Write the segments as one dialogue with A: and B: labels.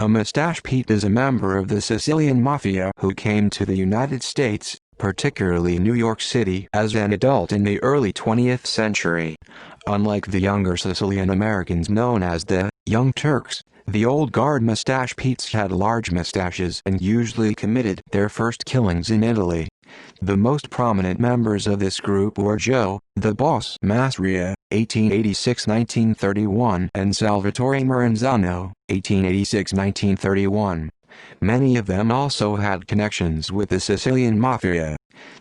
A: A Mustache Pete is a member of the Sicilian Mafia who came to the United States, particularly New York City, as an adult in the early 20th century. Unlike the younger Sicilian Americans known as the Young Turks, the old guard Mustache Petes had large mustaches and usually committed their first killings in Italy. The most prominent members of this group were Joe, the Boss Mafia, 1886–1931, and Salvatore Maranzano, 1886–1931. Many of them also had connections with the Sicilian Mafia.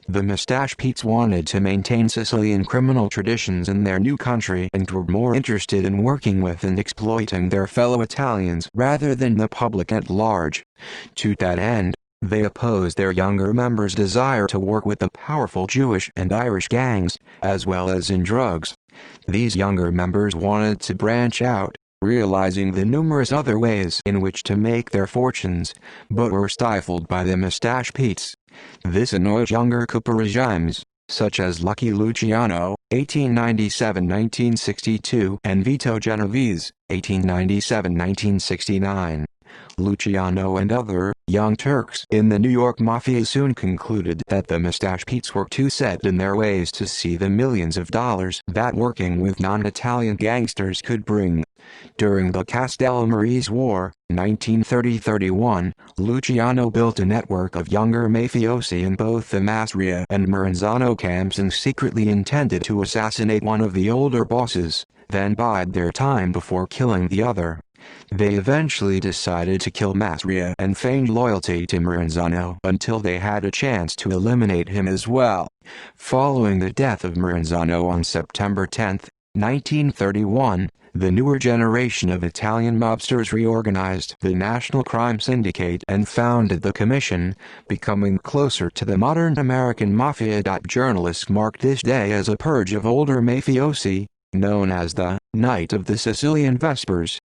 A: The Mustache Petes wanted to maintain Sicilian criminal traditions in their new country and were more interested in working with and exploiting their fellow Italians rather than the public at large. To that end, they opposed their younger members' desire to work with the powerful Jewish and Irish gangs, as well as in drugs. These younger members wanted to branch out, realizing the numerous other ways in which to make their fortunes, but were stifled by the Mustache Petes. This annoyed younger coup regimes, such as Lucky Luciano, 1897–1962, and Vito Genovese, 1897–1969. Luciano and other Young Turks in the New York Mafia soon concluded that the Mustache Petes were too set in their ways to see the millions of dollars that working with non-Italian gangsters could bring. During the Castellammarese War, 1930–31, Luciano built a network of younger mafiosi in both the Mafia and Maranzano camps and secretly intended to assassinate one of the older bosses, then bide their time before killing the other. They eventually decided to kill Mafia and feigned loyalty to Maranzano until they had a chance to eliminate him as well. Following the death of Maranzano on September 10, 1931, the newer generation of Italian mobsters reorganized the National Crime Syndicate and founded the Commission, becoming closer to the modern American Mafia. Journalists marked this day as a purge of older mafiosi, known as the Night of the Sicilian Vespers.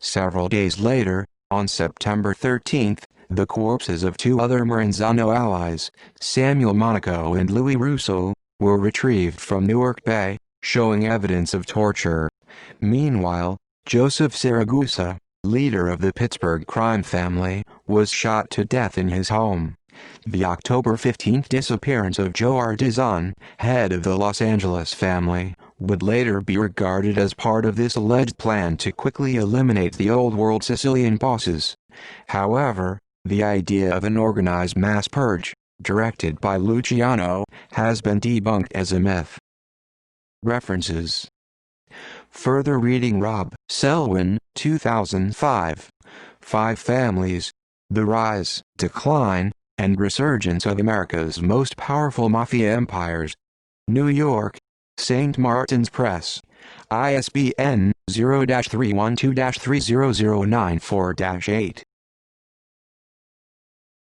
A: Several days later, on September 13, the corpses of two other Maranzano allies, Samuel Monaco and Louis Russo, were retrieved from Newark Bay, showing evidence of torture. Meanwhile, Joseph Siragusa, leader of the Pittsburgh crime family, was shot to death in his home. The October 15 disappearance of Joe Artisan, head of the Los Angeles family, would later be regarded as part of this alleged plan to quickly eliminate the old-world Sicilian bosses. However, the idea of an organized mass purge, directed by Luciano, has been debunked as a myth. References. Further reading: Rob Selwyn, 2005. Five Families: The Rise, Decline, and Resurgence of America's Most Powerful Mafia Empires. New York: St. Martin's Press. ISBN 0-312-30094-8.